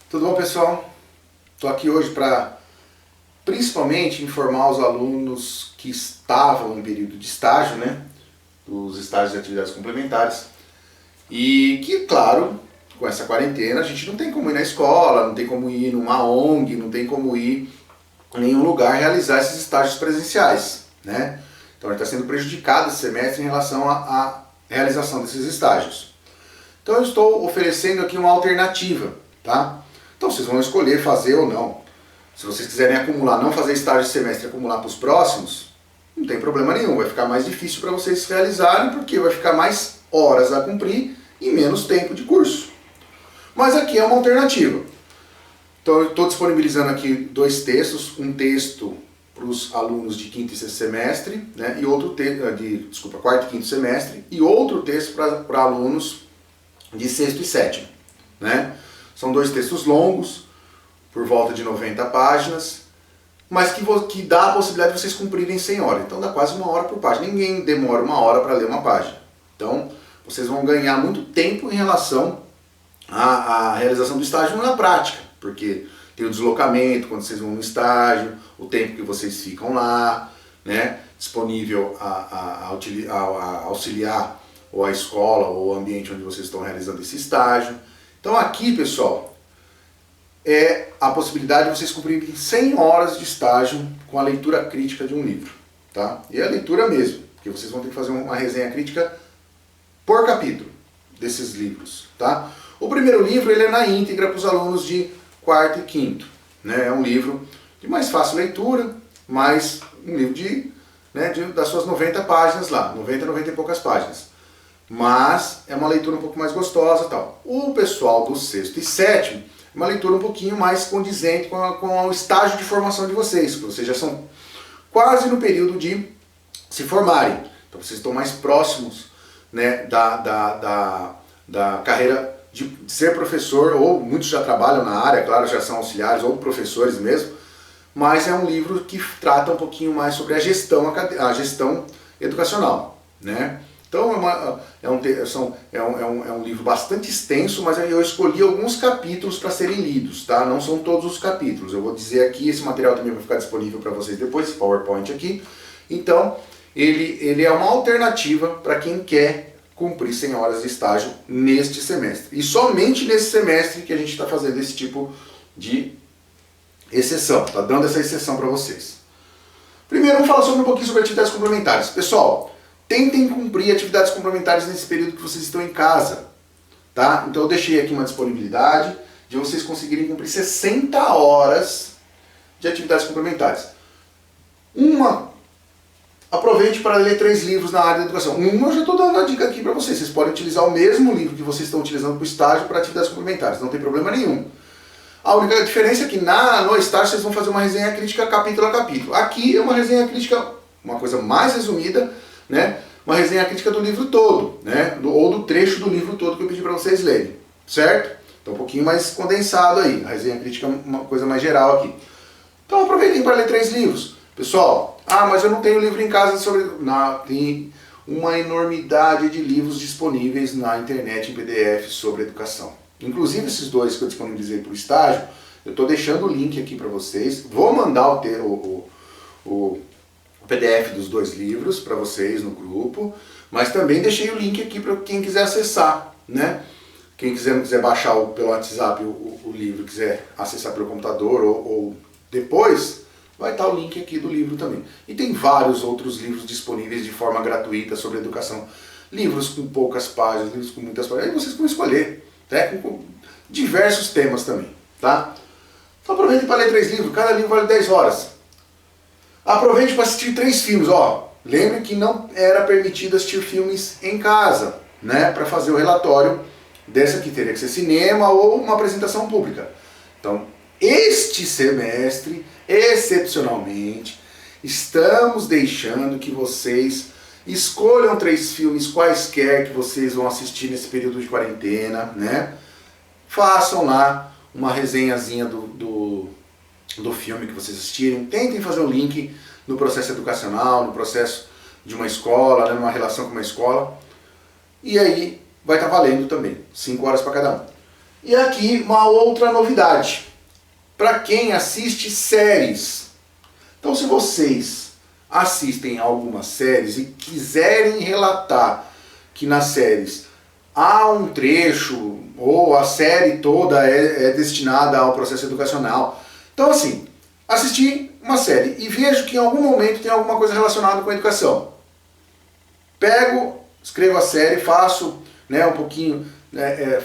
Tudo bom, pessoal? Estou aqui hoje para principalmente informar os alunos que estavam em período de estágio, né? Os estágios de atividades complementares. E que, claro, com essa quarentena a gente não tem como ir na escola, não tem como ir numa ONG, não tem como ir em nenhum lugar realizar esses estágios presenciais, né? Então a gente está sendo prejudicado esse semestre em relação à realização desses estágios. Então eu estou oferecendo aqui uma alternativa, tá? Então vocês vão escolher fazer ou não. Se vocês quiserem acumular, não fazer estágio de semestre e acumular para os próximos, não tem problema nenhum. Vai ficar mais difícil para vocês realizarem, porque vai ficar mais horas a cumprir e menos tempo de curso. Mas aqui é uma alternativa. Então eu estou disponibilizando aqui dois textos. Um texto para os alunos de quinto e sexto semestre, né, e outro quarto e quinto semestre, e outro texto para alunos de sexto e sétimo, né? São dois textos longos, por volta de 90 páginas, mas que dá a possibilidade de vocês cumprirem 100 horas. Então dá quase 1 hora por página. Ninguém demora 1 hora para ler uma página. Então vocês vão ganhar muito tempo em relação à realização do estágio na prática, porque tem o deslocamento quando vocês vão no estágio, o tempo que vocês ficam lá, né, disponível a auxiliar ou a escola ou o ambiente onde vocês estão realizando esse estágio. Então aqui, pessoal, é a possibilidade de vocês cumprirem 100 horas de estágio com a leitura crítica de um livro, tá? E é a leitura mesmo, porque vocês vão ter que fazer uma resenha crítica por capítulo desses livros, tá? O primeiro livro ele é na íntegra para os alunos de quarto e quinto, né? É um livro de mais fácil leitura, mas um livro das suas 90 páginas lá, 90 e poucas páginas. Mas é uma leitura um pouco mais gostosa e tal. O pessoal do sexto e sétimo é uma leitura um pouquinho mais condizente com o estágio de formação de vocês, porque vocês já são quase no período de se formarem. Então vocês estão mais próximos, né, da carreira de ser professor, ou muitos já trabalham na área, claro, já são auxiliares ou professores mesmo, mas é um livro que trata um pouquinho mais sobre a gestão educacional, né? Então é um livro bastante extenso, mas eu escolhi alguns capítulos para serem lidos, tá? Não são todos os capítulos. Eu vou dizer aqui, esse material também vai ficar disponível para vocês depois, esse PowerPoint aqui. Então, ele é uma alternativa para quem quer cumprir 100 horas de estágio neste semestre. E somente nesse semestre que a gente está fazendo esse tipo de exceção, tá dando essa exceção para vocês. Primeiro, vamos falar um pouquinho sobre atividades complementares. Pessoal, tentem cumprir atividades complementares nesse período que vocês estão em casa, tá? Então eu deixei aqui uma disponibilidade de vocês conseguirem cumprir 60 horas de atividades complementares. Aproveite para ler 3 livros na área da educação. Eu já estou dando a dica aqui para vocês. Vocês podem utilizar o mesmo livro que vocês estão utilizando para o estágio para atividades complementares, não tem problema nenhum. A única diferença é que no estágio vocês vão fazer uma resenha crítica capítulo a capítulo. Aqui é uma resenha crítica, uma coisa mais resumida, né? Uma resenha crítica do livro todo, né? Ou do trecho do livro todo que eu pedi para vocês lerem, certo? Então um pouquinho mais condensado aí, a resenha crítica é uma coisa mais geral aqui. Então aproveitem para ler 3 livros. Pessoal, mas eu não tenho livro em casa sobre... Não, tem uma enormidade de livros disponíveis na internet em PDF sobre educação. Inclusive esses 2 que eu disponibilizei para o estágio, eu estou deixando o link aqui para vocês. Vou mandar o PDF dos 2 livros para vocês no grupo, mas também deixei o link aqui para quem quiser acessar, né? Quem não quiser baixar pelo WhatsApp o livro, quiser acessar pelo computador ou depois, vai estar o link aqui do livro também. E tem vários outros livros disponíveis de forma gratuita sobre educação. Livros com poucas páginas, livros com muitas páginas, aí vocês vão escolher, né? Com diversos temas também, tá? Então aproveitem para ler 3 livros, cada livro vale 10 horas. Aproveite para assistir 3 filmes, lembre que não era permitido assistir filmes em casa, né? Para fazer o relatório dessa aqui, teria que ser cinema ou uma apresentação pública. Então, este semestre, excepcionalmente, estamos deixando que vocês escolham 3 filmes quaisquer que vocês vão assistir nesse período de quarentena, né? Façam lá uma resenhazinha do filme que vocês assistirem, tentem fazer um link no processo educacional, no processo de uma escola, né, numa relação com uma escola, e aí vai estar valendo também, 5 horas para cada um. E aqui uma outra novidade, para quem assiste séries. Então se vocês assistem algumas séries e quiserem relatar que nas séries há um trecho ou a série toda é destinada ao processo educacional. Então assim, assisti uma série e vejo que em algum momento tem alguma coisa relacionada com a educação. Pego, escrevo a série, faço um pouquinho,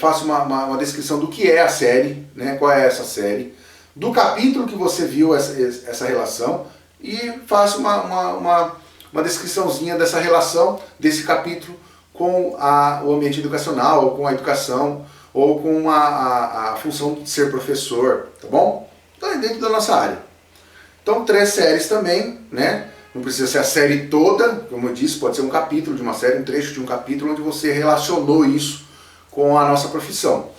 faço uma descrição do que é a série, qual é essa série, do capítulo que você viu essa relação e faço uma descriçãozinha dessa relação, desse capítulo com o ambiente educacional, ou com a educação, ou com a função de ser professor, tá bom? Então é dentro da nossa área. Então 3 séries também, Não precisa ser a série toda, como eu disse, pode ser um capítulo de uma série, um trecho de um capítulo onde você relacionou isso com a nossa profissão.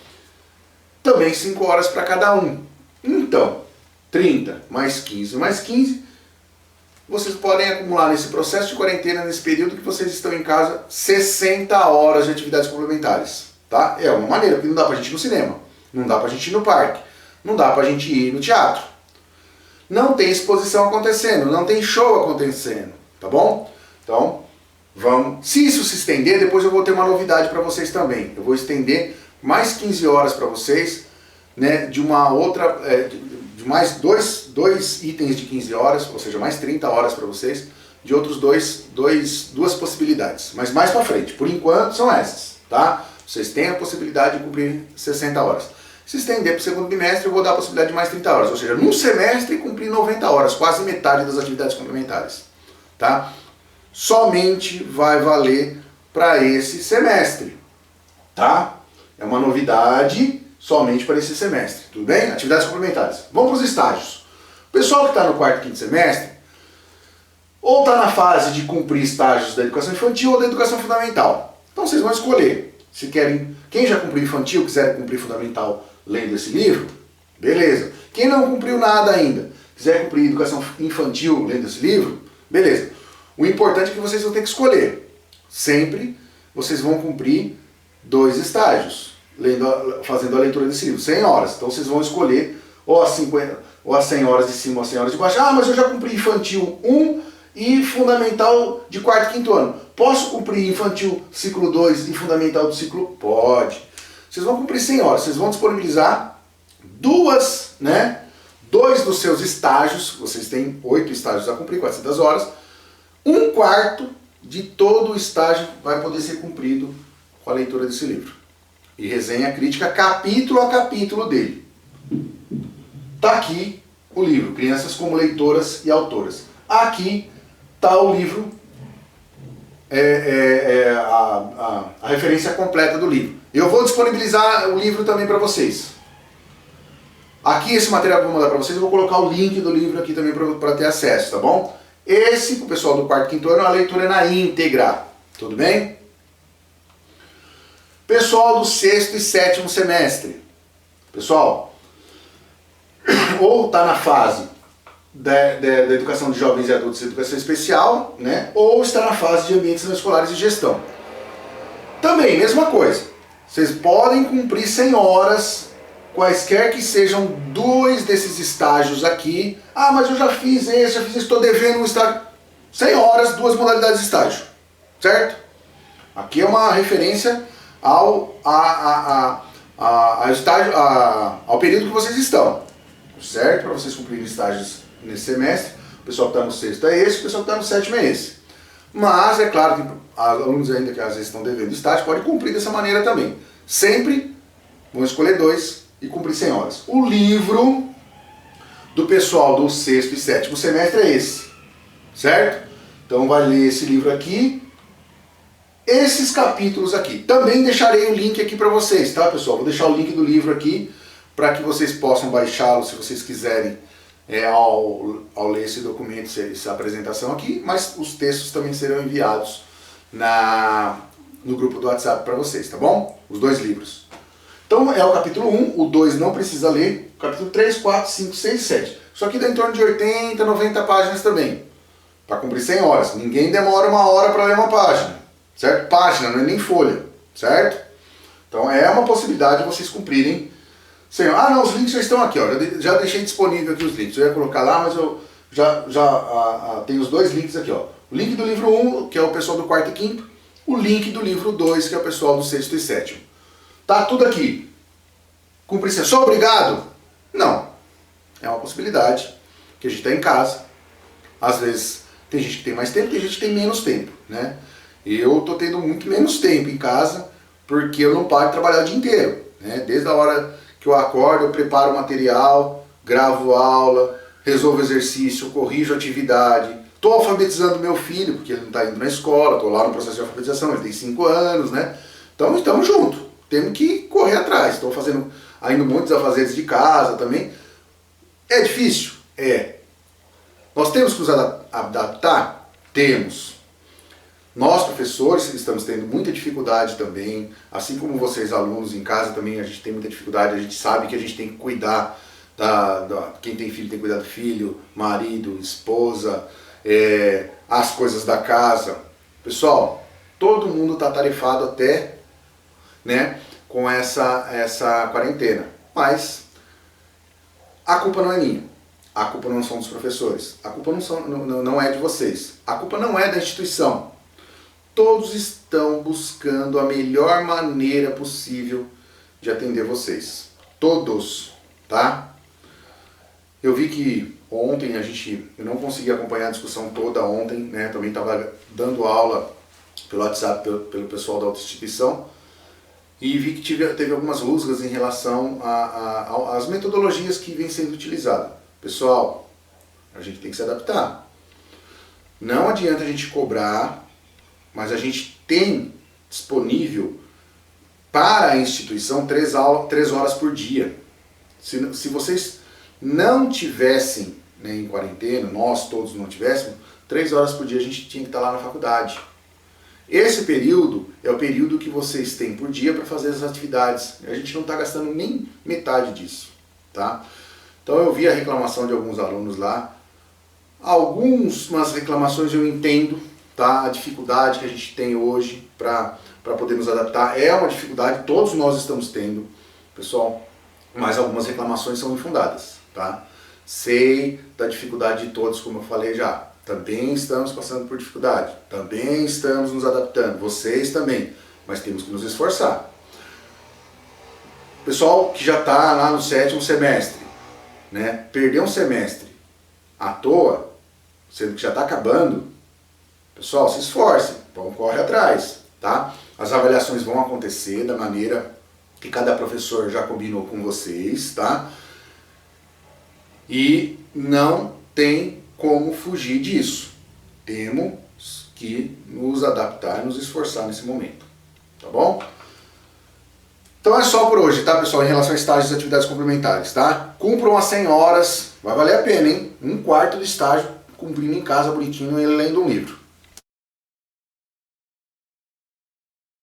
Também 5 horas para cada um. Então, 30 mais 15 mais 15, vocês podem acumular nesse processo de quarentena, nesse período que vocês estão em casa, 60 horas de atividades complementares. Tá? É uma maneira, porque não dá pra gente ir no cinema, não dá pra gente ir no parque, não dá pra gente ir no teatro. Não tem exposição acontecendo, não tem show acontecendo, tá bom? Então, vamos. Se isso se estender, depois eu vou ter uma novidade para vocês também. Eu vou estender mais 15 horas para vocês, de uma outra, de mais dois itens de 15 horas, ou seja, mais 30 horas para vocês, de outros duas possibilidades. Mas mais para frente, por enquanto são essas, tá? Vocês têm a possibilidade de cumprir 60 horas. Se estender para o segundo bimestre, eu vou dar a possibilidade de mais 30 horas. Ou seja, num semestre cumprir 90 horas, quase metade das atividades complementares. Tá? Somente vai valer para esse semestre. Tá? É uma novidade somente para esse semestre. Tudo bem? Atividades complementares. Vamos para os estágios. O pessoal que está no 4º e 5º semestre, ou está na fase de cumprir estágios da educação infantil ou da educação fundamental. Então vocês vão escolher. Se querem, quem já cumpriu infantil, quiser cumprir fundamental lendo esse livro, beleza. Quem não cumpriu nada ainda, quiser cumprir educação infantil lendo esse livro, beleza. O importante é que vocês vão ter que escolher. Sempre vocês vão cumprir 2 estágios, fazendo a leitura desse livro, 100 horas. Então vocês vão escolher ou as 50, ou as 100 horas de cima ou as 100 horas de baixo. Ah, mas eu já cumpri infantil 1 e fundamental de 4º e 5º ano. Posso cumprir infantil ciclo 2 e fundamental do ciclo? Pode. Vocês vão cumprir 100 horas. Vocês vão disponibilizar 2 dos seus estágios. Vocês têm 8 estágios a cumprir, 400 horas. 1/4 de todo o estágio vai poder ser cumprido com a leitura desse livro. E resenha crítica capítulo a capítulo dele. Está aqui o livro, Crianças como Leitoras e Autoras. Aqui está o livro, a referência completa do livro. Eu vou disponibilizar o livro também para vocês. Aqui esse material que eu vou mandar para vocês, eu vou colocar o link do livro aqui também para ter acesso, tá bom? Esse, para o pessoal do 4º e 5º ano, a leitura é na íntegra, tudo bem? Pessoal do 6º e 7º semestre. Pessoal, ou está na fase da educação de jovens e adultos e educação especial, ou está na fase de ambientes não escolares e gestão. Também, mesma coisa. Vocês podem cumprir 100 horas, quaisquer que sejam 2 desses estágios aqui. Ah, mas eu já fiz esse, estou devendo um estágio. 100 horas, 2 modalidades de estágio. Certo? Aqui é uma referência ao período que vocês estão. Certo? Para vocês cumprirem estágios nesse semestre. O pessoal que está no 6º é esse, o pessoal que está no 7º é esse. Mas é claro que alunos ainda que às vezes estão devendo estágio podem cumprir dessa maneira também. Sempre vão escolher 2 e cumprir 100 horas. O livro do pessoal do 6º e 7º semestre é esse. Certo? Então vai ler esse livro aqui. Esses capítulos aqui. Também deixarei o link aqui para vocês, tá, pessoal? Vou deixar o link do livro aqui para que vocês possam baixá-lo se vocês quiserem ao ler esse documento, essa apresentação aqui, mas os textos também serão enviados no grupo do WhatsApp para vocês, tá bom? Os 2 livros. Então é o capítulo 1, o 2 não precisa ler, o capítulo 3, 4, 5, 6, 7. Isso aqui dá em torno de 80, 90 páginas também, para cumprir 100 horas. Ninguém demora 1 hora para ler uma página, certo? Página, não é nem folha, certo? Então é uma possibilidade de vocês cumprirem. Sem, não, os links já estão aqui, ó, já deixei disponível aqui os links. Eu ia colocar lá, mas eu já tenho os 2 links aqui, ó. O link do livro 1, que é o pessoal do 4º e 5º, o link do livro 2, que é o pessoal do 6º e 7º. Tá tudo aqui. Cumprir ser só obrigado? Não. É uma possibilidade que a gente está em casa. Às vezes tem gente que tem mais tempo, tem gente que tem menos tempo, né? Eu tô tendo muito menos tempo em casa porque eu não paro de trabalhar o dia inteiro, né? Desde a hora que eu acordo, eu preparo o material, gravo aula, resolvo exercício, corrijo atividade, estou alfabetizando meu filho, porque ele não está indo na escola, estou lá no processo de alfabetização, ele tem 5 anos, né? Então estamos juntos, temos que correr atrás. Estou fazendo ainda muitos afazeres de casa também. É difícil? É. Nós temos que nos adaptar? Temos. Nós, professores, estamos tendo muita dificuldade também, assim como vocês, alunos em casa, também a gente tem muita dificuldade, a gente sabe que a gente tem que cuidar, quem tem filho tem que cuidar do filho, marido, esposa, as coisas da casa. Pessoal, todo mundo está tarefado até, né, com essa quarentena, mas a culpa não é minha, a culpa não são dos professores, a culpa não é de vocês, a culpa não é da instituição. Todos estão buscando a melhor maneira possível de atender vocês. Todos, tá? Eu vi que ontem eu não consegui acompanhar a discussão toda ontem, né? Também estava dando aula pelo WhatsApp pelo pessoal da outra instituição e vi que teve algumas rusgas em relação às metodologias que vêm sendo utilizadas. Pessoal, a gente tem que se adaptar. Não adianta a gente cobrar, mas a gente tem disponível para a instituição 3 horas por dia. Se vocês não tivessem, né, em quarentena, nós todos não tivéssemos, 3 horas por dia a gente tinha que estar lá na faculdade. Esse período é o período que vocês têm por dia para fazer as atividades. A gente não está gastando nem metade disso, tá? Então eu vi a reclamação de alguns alunos lá. Algumas reclamações eu entendo, tá? A dificuldade que a gente tem hoje para poder nos adaptar é uma dificuldade, todos nós estamos tendo, pessoal, mas algumas reclamações são infundadas, tá? Sei da dificuldade de todos, como eu falei já. Também estamos passando por dificuldade, também estamos nos adaptando, vocês também, mas temos que nos esforçar. Pessoal que já está lá no 7º semestre, né? Perder um semestre à toa, sendo que já está acabando, pessoal, se esforcem, vão correr atrás, tá? As avaliações vão acontecer da maneira que cada professor já combinou com vocês, tá? E não tem como fugir disso. Temos que nos adaptar e nos esforçar nesse momento, tá bom? Então é só por hoje, tá, pessoal, em relação a estágios e atividades complementares, tá? Cumpram as 100 horas, vai valer a pena, hein? 1/4 do estágio cumprindo em casa, bonitinho, e lendo um livro.